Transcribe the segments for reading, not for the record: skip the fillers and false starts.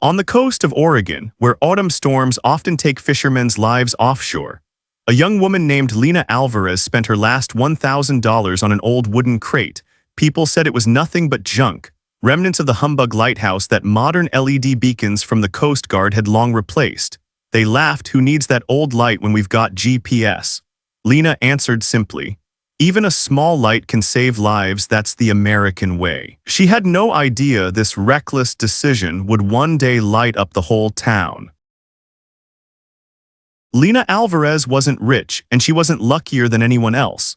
On the coast of Oregon, where autumn storms often take fishermen's lives offshore, a young woman named Lena Alvarez spent her last $1,000 on an old wooden crate. People said it was nothing but junk, remnants of the Humbug Lighthouse that modern LED beacons from the Coast Guard had long replaced. They laughed, "Who needs that old light when we've got GPS?" Lena answered simply, "Even a small light can save lives, that's the American way." She had no idea this reckless decision would one day light up the whole town. Lena Alvarez wasn't rich, and she wasn't luckier than anyone else.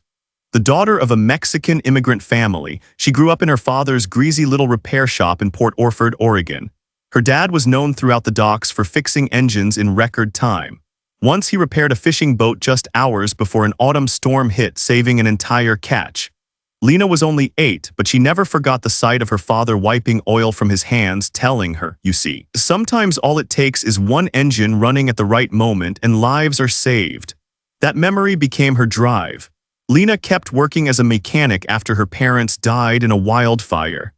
The daughter of a Mexican immigrant family, she grew up in her father's greasy little repair shop in Port Orford, Oregon. Her dad was known throughout the docks for fixing engines in record time. Once he repaired a fishing boat just hours before an autumn storm hit, saving an entire catch. Lena was only 8, but she never forgot the sight of her father wiping oil from his hands, telling her, "You see, sometimes all it takes is one engine running at the right moment and lives are saved." That memory became her drive. Lena kept working as a mechanic after her parents died in a wildfire.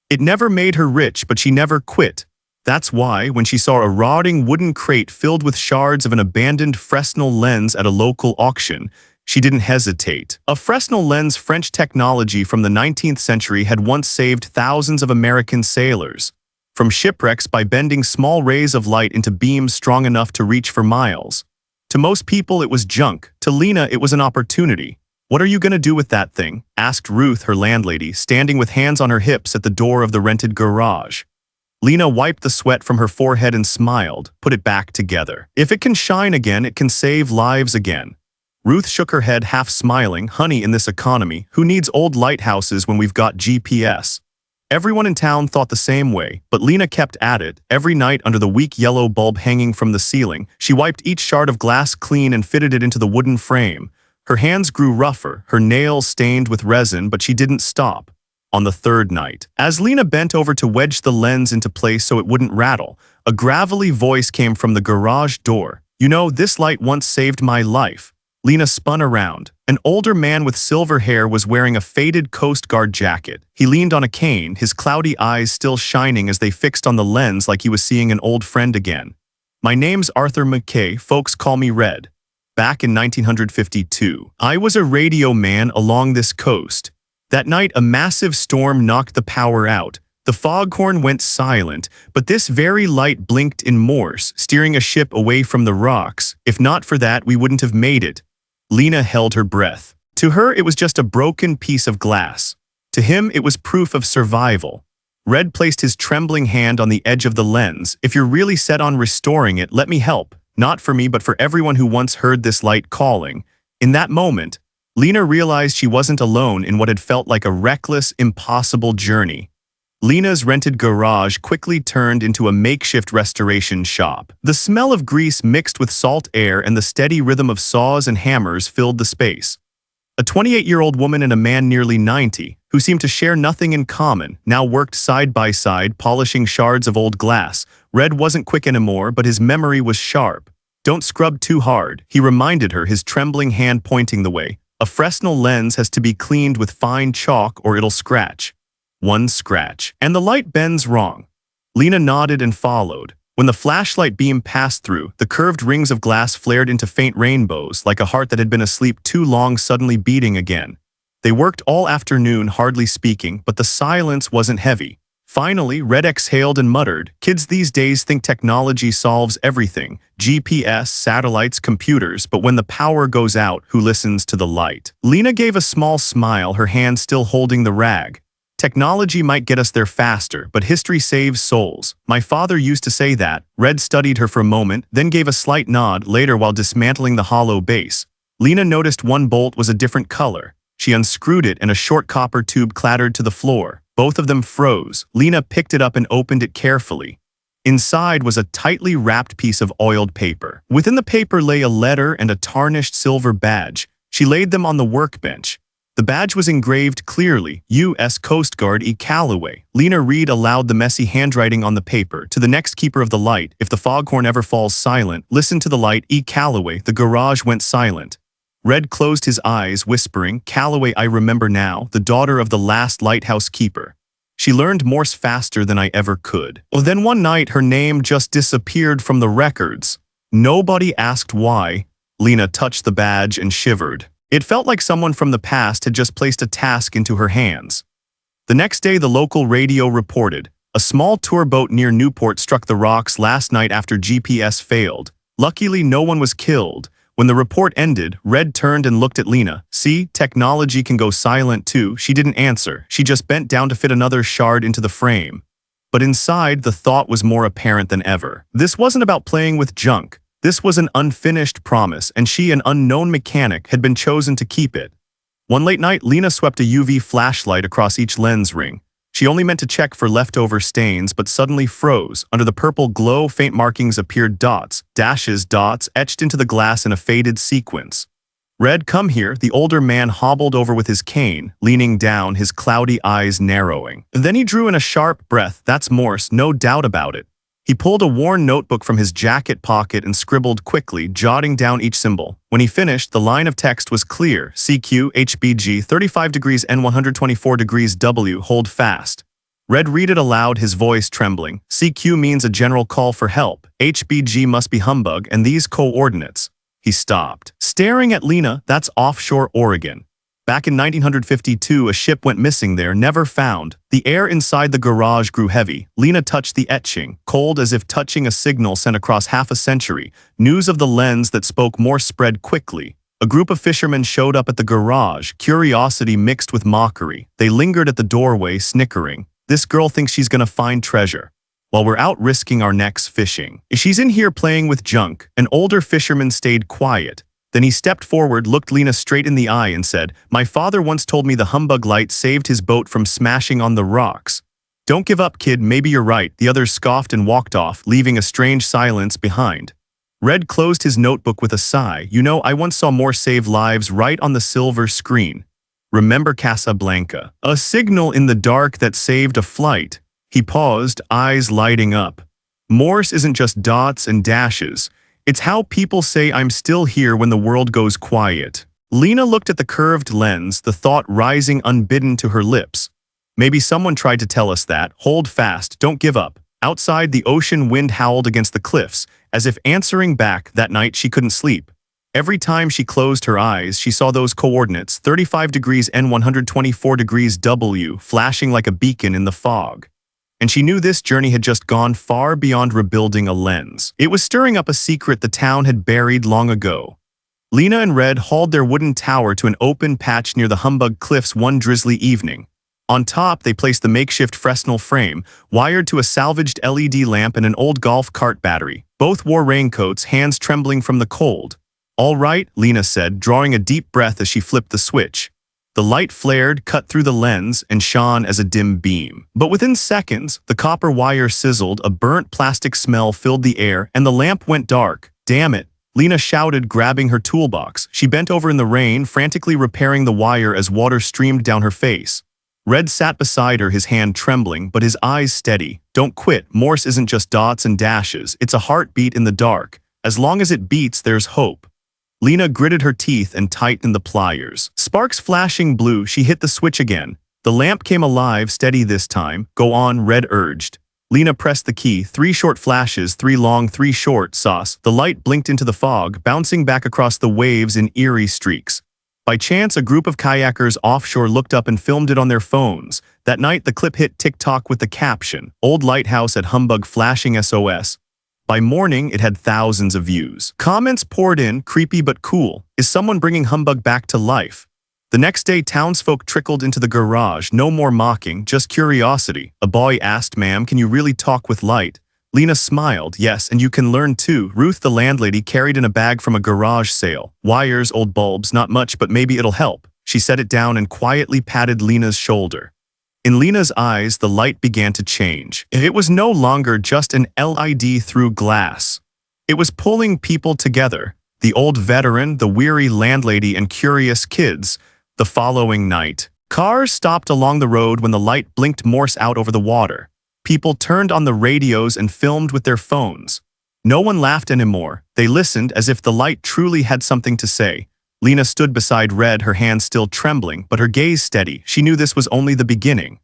It never made her rich, but she never quit. That's why, when she saw a rotting wooden crate filled with shards of an abandoned Fresnel lens at a local auction, she didn't hesitate. A Fresnel lens, French technology from the 19th century, had once saved thousands of American sailors from shipwrecks by bending small rays of light into beams strong enough to reach for miles. To most people, it was junk. To Lena, it was an opportunity. "What are you going to do with that thing?" asked Ruth, her landlady, standing with hands on her hips at the door of the rented garage. Lena wiped the sweat from her forehead and smiled. "Put it back together. If it can shine again, it can save lives again." Ruth shook her head, half smiling. "Honey, in this economy, who needs old lighthouses when we've got GPS?" Everyone in town thought the same way, but Lena kept at it. Every night, under the weak yellow bulb hanging from the ceiling, she wiped each shard of glass clean and fitted it into the wooden frame. Her hands grew rougher, her nails stained with resin, but she didn't stop. On the third night, as Lena bent over to wedge the lens into place so it wouldn't rattle, a gravelly voice came from the garage door. "You know, this light once saved my life." Lena spun around. An older man with silver hair was wearing a faded Coast Guard jacket. He leaned on a cane, his cloudy eyes still shining as they fixed on the lens like he was seeing an old friend again. "My name's Arthur McKay, folks call me Red. Back in 1952, I was a radio man along this coast. That night, a massive storm knocked the power out. The foghorn went silent, but this very light blinked in Morse, steering a ship away from the rocks. If not for that, we wouldn't have made it." Lena held her breath. To her, it was just a broken piece of glass. To him, it was proof of survival. Red placed his trembling hand on the edge of the lens. "If you're really set on restoring it, let me help. Not for me, but for everyone who once heard this light calling." In that moment, Lena realized she wasn't alone in what had felt like a reckless, impossible journey. Lena's rented garage quickly turned into a makeshift restoration shop. The smell of grease mixed with salt air and the steady rhythm of saws and hammers filled the space. A 28-year-old woman and a man nearly 90, who seemed to share nothing in common, now worked side by side, polishing shards of old glass. Red wasn't quick anymore, but his memory was sharp. "Don't scrub too hard," he reminded her, his trembling hand pointing the way. "A Fresnel lens has to be cleaned with fine chalk or it'll scratch. One scratch, and the light bends wrong." Lena nodded and followed. When the flashlight beam passed through, the curved rings of glass flared into faint rainbows, like a heart that had been asleep too long suddenly beating again. They worked all afternoon, hardly speaking, but the silence wasn't heavy. Finally, Red exhaled and muttered, "Kids these days think technology solves everything. GPS, satellites, computers, but when the power goes out, who listens to the light?" Lena gave a small smile, her hand still holding the rag. "Technology might get us there faster, but history saves souls. My father used to say that." Red studied her for a moment, then gave a slight nod. Later, while dismantling the hollow base, Lena noticed one bolt was a different color. She unscrewed it and a short copper tube clattered to the floor. Both of them froze. Lena picked it up and opened it carefully. Inside was a tightly wrapped piece of oiled paper. Within the paper lay a letter and a tarnished silver badge. She laid them on the workbench. The badge was engraved clearly, U.S. Coast Guard E. Callaway. Lena read aloud the messy handwriting on the paper. "To the next keeper of the light, if the foghorn ever falls silent, listen to the light, E. Callaway." The garage went silent. Red closed his eyes, whispering, "Callaway, I remember now, the daughter of the last lighthouse keeper." She learned Morse faster than I ever could. Well, then one night, her name just disappeared from the records. Nobody asked why. Lena touched the badge and shivered. It felt like someone from the past had just placed a task into her hands. The next day, the local radio reported, a small tour boat near Newport struck the rocks last night after GPS failed. Luckily, no one was killed. When the report ended, Red turned and looked at Lena. See, technology can go silent too. She didn't answer. She just bent down to fit another shard into the frame. But inside, the thought was more apparent than ever. This wasn't about playing with junk. This was an unfinished promise, and she, an unknown mechanic, had been chosen to keep it. One late night, Lena swept a UV flashlight across each lens ring. She only meant to check for leftover stains, but suddenly froze. Under the purple glow, faint markings appeared dots, dashes, dots, etched into the glass in a faded sequence. Red, come here. The older man hobbled over with his cane, leaning down, his cloudy eyes narrowing. Then he drew in a sharp breath. That's Morse, no doubt about it. He pulled a worn notebook from his jacket pocket and scribbled quickly, jotting down each symbol. When he finished, the line of text was clear. CQ, HBG, 35 degrees N 124 degrees W, hold fast. Red read it aloud, his voice trembling. CQ means a general call for help. HBG must be Humbug, and these coordinates. He stopped. Staring at Lena, that's offshore Oregon. Back in 1952, a ship went missing there, never found. The air inside the garage grew heavy. Lena touched the etching, cold as if touching a signal sent across half a century. News of the lens that spoke Morse spread quickly. A group of fishermen showed up at the garage, curiosity mixed with mockery. They lingered at the doorway, snickering. This girl thinks she's gonna find treasure, while we're out risking our necks fishing. She's in here playing with junk. An older fisherman stayed quiet. Then he stepped forward, looked Lena straight in the eye and said, "My father once told me the Humbug light saved his boat from smashing on the rocks. Don't give up, kid, maybe you're right." The others scoffed and walked off, leaving a strange silence behind. Red closed his notebook with a sigh. You know, I once saw Morse save lives right on the silver screen. Remember Casablanca? A signal in the dark that saved a flight. He paused, eyes lighting up. Morse isn't just dots and dashes. It's how people say I'm still here when the world goes quiet. Lena looked at the curved lens, the thought rising unbidden to her lips. Maybe someone tried to tell us that. Hold fast, don't give up. Outside, the ocean wind howled against the cliffs, as if answering back. That night she couldn't sleep. Every time she closed her eyes, she saw those coordinates, 35 degrees N 124 degrees W, flashing like a beacon in the fog. And she knew this journey had just gone far beyond rebuilding a lens. It was stirring up a secret the town had buried long ago. Lena and Red hauled their wooden tower to an open patch near the Humbug Cliffs one drizzly evening. On top, they placed the makeshift Fresnel frame, wired to a salvaged LED lamp and an old golf cart battery. Both wore raincoats, hands trembling from the cold. "All right," Lena said, drawing a deep breath as she flipped the switch. The light flared, cut through the lens, and shone as a dim beam. But within seconds, the copper wire sizzled, a burnt plastic smell filled the air, and the lamp went dark. "Damn it," Lena shouted, grabbing her toolbox. She bent over in the rain, frantically repairing the wire as water streamed down her face. Red sat beside her, his hand trembling, but his eyes steady. "Don't quit. Morse isn't just dots and dashes. It's a heartbeat in the dark. As long as it beats, there's hope." Lena gritted her teeth and tightened the pliers. Sparks flashing blue, she hit the switch again. The lamp came alive, steady this time. "Go on," Red urged. Lena pressed the key. 3 short flashes, 3 long, 3 short, sauce. The light blinked into the fog, bouncing back across the waves in eerie streaks. By chance, a group of kayakers offshore looked up and filmed it on their phones. That night, the clip hit TikTok with the caption, "Old lighthouse at Humbug flashing SOS." By morning, it had thousands of views. Comments poured in, creepy but cool. Is someone bringing Humbug back to life? The next day, townsfolk trickled into the garage. No more mocking, just curiosity. A boy asked, "Ma'am, can you really talk with light?" Lena smiled. "Yes, and you can learn too." Ruth, the landlady, carried in a bag from a garage sale. "Wires, old bulbs, not much, but maybe it'll help." She set it down and quietly patted Lena's shoulder. In Lena's eyes, the light began to change. It was no longer just an LED through glass. It was pulling people together. The old veteran, the weary landlady, and curious kids. The following night, cars stopped along the road when the light blinked Morse out over the water. People turned on the radios and filmed with their phones. No one laughed anymore. They listened as if the light truly had something to say. Lena stood beside Red, her hands still trembling, but her gaze steady. She knew this was only the beginning.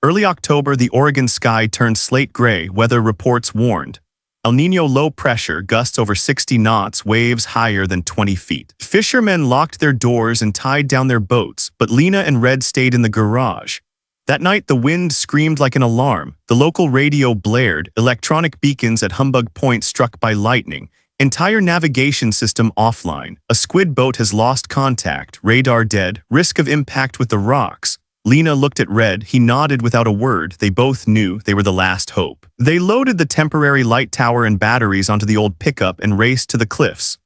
Early October, the Oregon sky turned slate gray, weather reports warned. El Niño low pressure, gusts over 60 knots, waves higher than 20 feet. Fishermen locked their doors and tied down their boats, but Lena and Red stayed in the garage. That night, the wind screamed like an alarm. The local radio blared, electronic beacons at Humbug Point struck by lightning. Entire navigation system offline. A squid boat has lost contact, radar dead, risk of impact with the rocks. Lena looked at Red. He nodded without a word. They both knew they were the last hope. They loaded the temporary light tower and batteries onto the old pickup and raced to the cliffs.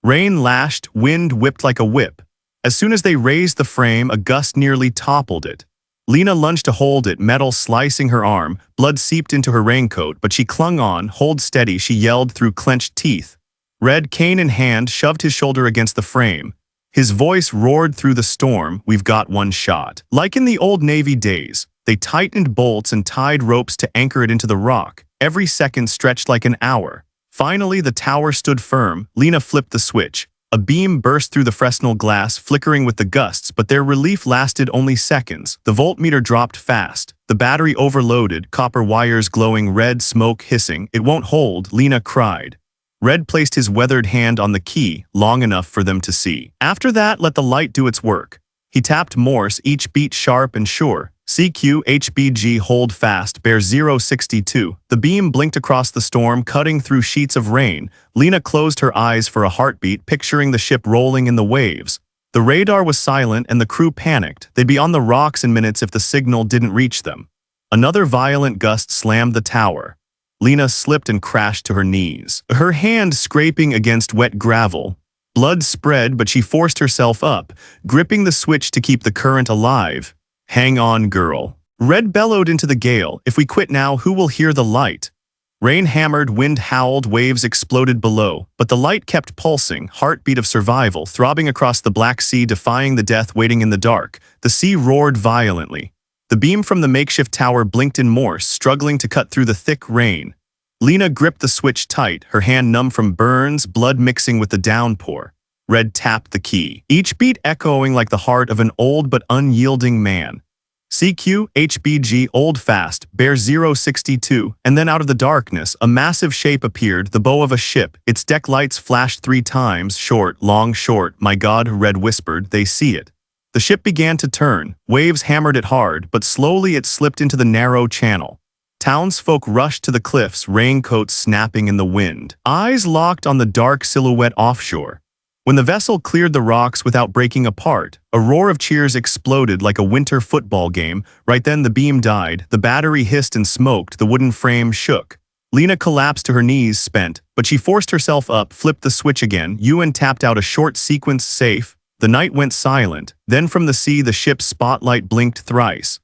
Rain lashed, wind whipped like a whip. As soon as they raised the frame, a gust nearly toppled it. Lena lunged to hold it, metal slicing her arm. Blood seeped into her raincoat, but she clung on. Hold steady, she yelled through clenched teeth. Red, cane in hand, shoved his shoulder against the frame. His voice roared through the storm, "We've got one shot." Like in the old Navy days, they tightened bolts and tied ropes to anchor it into the rock. Every second stretched like an hour. Finally, the tower stood firm. Lena flipped the switch. A beam burst through the Fresnel glass, flickering with the gusts, but their relief lasted only seconds. The voltmeter dropped fast. The battery overloaded, copper wires glowing red, smoke hissing. "It won't hold," Lena cried. Red placed his weathered hand on the key, long enough for them to see. After that, let the light do its work. He tapped Morse, each beat sharp and sure. "CQ, HBG, hold fast, bear 062. The beam blinked across the storm, cutting through sheets of rain. Lena closed her eyes for a heartbeat, picturing the ship rolling in the waves. The radar was silent and the crew panicked. They'd be on the rocks in minutes if the signal didn't reach them. Another violent gust slammed the tower. Lena slipped and crashed to her knees, her hand scraping against wet gravel. Blood spread, but she forced herself up, gripping the switch to keep the current alive. "Hang on, girl." Red bellowed into the gale. "If we quit now, who will hear the light?" Rain hammered, wind howled, waves exploded below. But the light kept pulsing, heartbeat of survival, throbbing across the Black Sea, defying the death waiting in the dark. The sea roared violently. The beam from the makeshift tower blinked in Morse, struggling to cut through the thick rain. Lena gripped the switch tight, her hand numb from burns, blood mixing with the downpour. Red tapped the key, each beat echoing like the heart of an old but unyielding man. "CQ, HBG, hold fast, bear 062, and then out of the darkness, a massive shape appeared, the bow of a ship. Its deck lights flashed 3 times, short, long, short. "My God," Red whispered, "they see it." The ship began to turn. Waves hammered it hard, but slowly it slipped into the narrow channel. Townsfolk rushed to the cliffs, raincoats snapping in the wind, eyes locked on the dark silhouette offshore. When the vessel cleared the rocks without breaking apart, a roar of cheers exploded like a winter football game. Right then the beam died, the battery hissed and smoked, the wooden frame shook. Lena collapsed to her knees, spent, but she forced herself up, flipped the switch again. Ewan tapped out a short sequence safe. The night went silent. Then from the sea the ship's spotlight blinked thrice.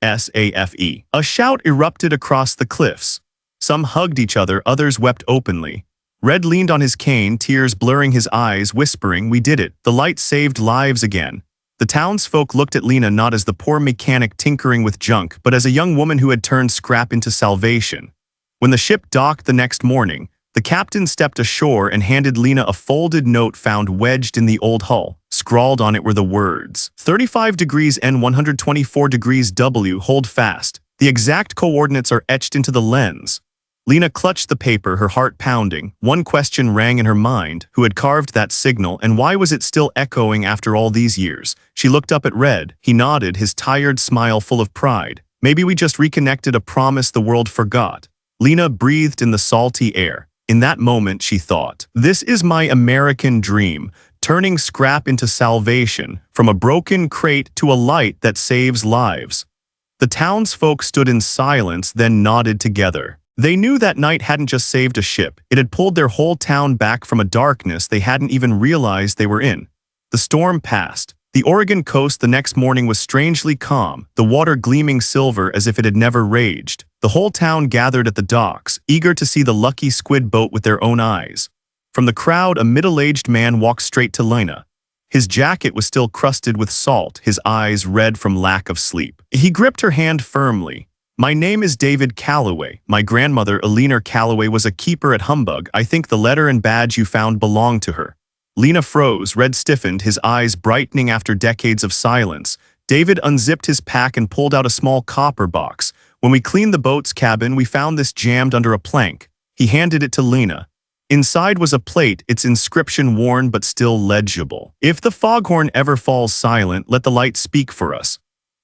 SAFE. A shout erupted across the cliffs. Some hugged each other, others wept openly. Red leaned on his cane, tears blurring his eyes, whispering, "We did it. The light saved lives again." The townsfolk looked at Lena not as the poor mechanic tinkering with junk, but as a young woman who had turned scrap into salvation. When the ship docked the next morning, the captain stepped ashore and handed Lena a folded note found wedged in the old hull. Scrawled on it were the words, 35 degrees N, 124 degrees W, hold fast. The exact coordinates are etched into the lens. Lena clutched the paper, her heart pounding. One question rang in her mind: who had carved that signal, and why was it still echoing after all these years? She looked up at Red. He nodded, his tired smile full of pride. "Maybe we just reconnected a promise the world forgot." Lena breathed in the salty air. In that moment, she thought, "This is my American dream, turning scrap into salvation, from a broken crate to a light that saves lives." The townsfolk stood in silence, then nodded together. They knew that night hadn't just saved a ship, it had pulled their whole town back from a darkness they hadn't even realized they were in. The storm passed. The Oregon coast the next morning was strangely calm, the water gleaming silver as if it had never raged. The whole town gathered at the docks, eager to see the lucky squid boat with their own eyes. From the crowd, a middle-aged man walked straight to Lena. His jacket was still crusted with salt, his eyes red from lack of sleep. He gripped her hand firmly. "My name is David Calloway. My grandmother, Eleanor Calloway, was a keeper at Humbug. I think the letter and badge you found belonged to her." Lena froze, Red stiffened, his eyes brightening after decades of silence. David unzipped his pack and pulled out a small copper box. When we cleaned the boat's cabin, we found this jammed under a plank. He handed it to Lena. Inside was a plate, its inscription worn but still legible. "If the foghorn ever falls silent, let the light speak for us."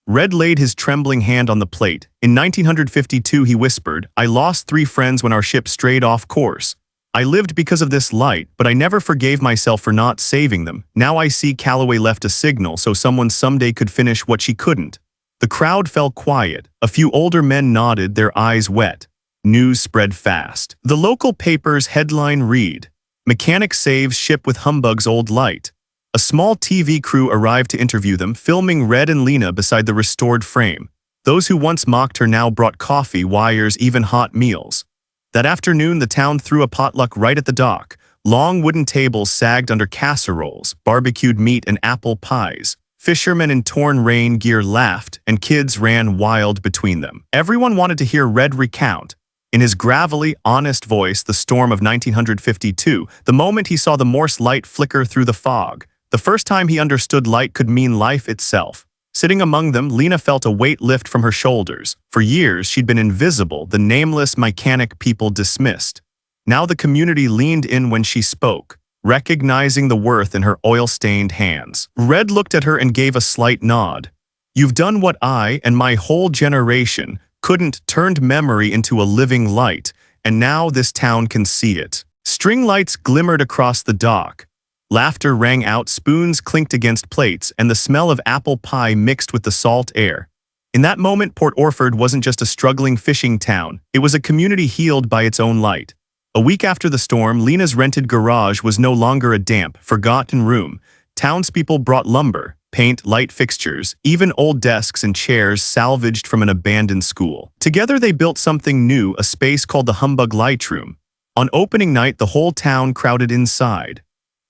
Red laid his trembling hand on the plate. "In 1952, he whispered, I lost 3 friends when our ship strayed off course. I lived because of this light, but I never forgave myself for not saving them. Now I see Calloway left a signal so someone someday could finish what she couldn't." The crowd fell quiet. A few older men nodded, their eyes wet. News spread fast. The local paper's headline read, "Mechanic saves ship with Humbug's old light." A small TV crew arrived to interview them, filming Red and Lena beside the restored frame. Those who once mocked her now brought coffee, wires, even hot meals. That afternoon, the town threw a potluck right at the dock. Long wooden tables sagged under casseroles, barbecued meat and apple pies. Fishermen in torn rain gear laughed, and kids ran wild between them. Everyone wanted to hear Red recount, in his gravelly, honest voice, the storm of 1952, the moment he saw the Morse light flicker through the fog, the first time he understood light could mean life itself. Sitting among them, Lena felt a weight lift from her shoulders. For years, she'd been invisible, the nameless mechanic people dismissed. Now the community leaned in when she spoke, recognizing the worth in her oil-stained hands. Red looked at her and gave a slight nod. "You've done what I and my whole generation couldn't, turned memory into a living light, and now this town can see it." String lights glimmered across the dock. Laughter rang out, spoons clinked against plates, and the smell of apple pie mixed with the salt air. In that moment, Port Orford wasn't just a struggling fishing town, it was a community healed by its own light. A week after the storm, Lena's rented garage was no longer a damp, forgotten room. Townspeople brought lumber, paint, light fixtures, even old desks and chairs salvaged from an abandoned school. Together they built something new, a space called the Humbug Lighthouse. On opening night, the whole town crowded inside.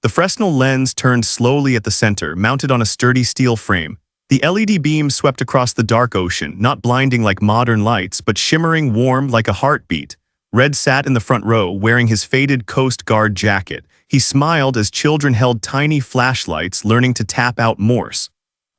The Fresnel lens turned slowly at the center, mounted on a sturdy steel frame. The LED beams swept across the dark ocean, not blinding like modern lights, but shimmering warm like a heartbeat. Red sat in the front row, wearing his faded Coast Guard jacket. He smiled as children held tiny flashlights, learning to tap out Morse.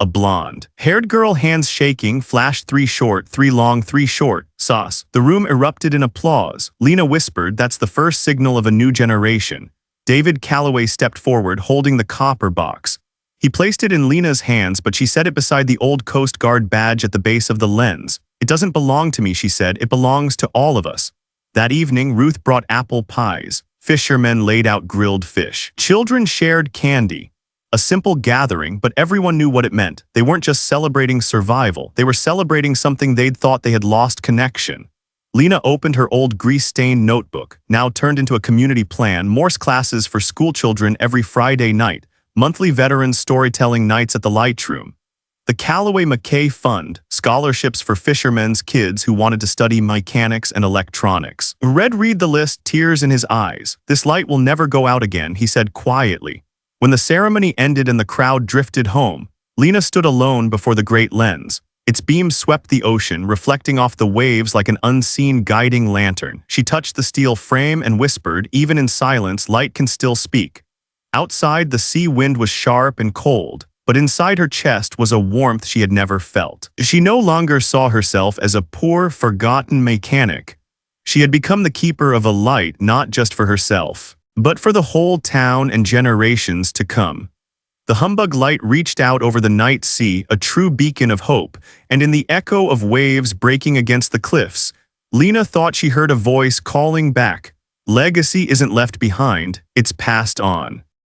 A blonde-haired girl, hands shaking, flashed 3 short, 3 long, 3 short, sauce. The room erupted in applause. Lena whispered, "That's the first signal of a new generation." David Calloway stepped forward, holding the copper box. He placed it in Lena's hands, but she set it beside the old Coast Guard badge at the base of the lens. "It doesn't belong to me," she said. "It belongs to all of us." That evening, Ruth brought apple pies. Fishermen laid out grilled fish. Children shared candy. A simple gathering, but everyone knew what it meant. They weren't just celebrating survival. They were celebrating something they'd thought they had lost: connection. Lena opened her old grease-stained notebook, now turned into a community plan, Morse classes for schoolchildren every Friday night, monthly veterans storytelling nights at the Lightroom. The Calloway McKay Fund, scholarships for fishermen's kids who wanted to study mechanics and electronics. Red read the list, tears in his eyes. "This light will never go out again," he said quietly. When the ceremony ended and the crowd drifted home, Lena stood alone before the great lens. Its beams swept the ocean, reflecting off the waves like an unseen guiding lantern. She touched the steel frame and whispered, "Even in silence, light can still speak." Outside, the sea wind was sharp and cold, but inside her chest was a warmth she had never felt. She no longer saw herself as a poor, forgotten mechanic. She had become the keeper of a light, not just for herself, but for the whole town and generations to come. The Humbug light reached out over the night sea, a true beacon of hope, and in the echo of waves breaking against the cliffs, Lena thought she heard a voice calling back. Legacy isn't left behind, it's passed on.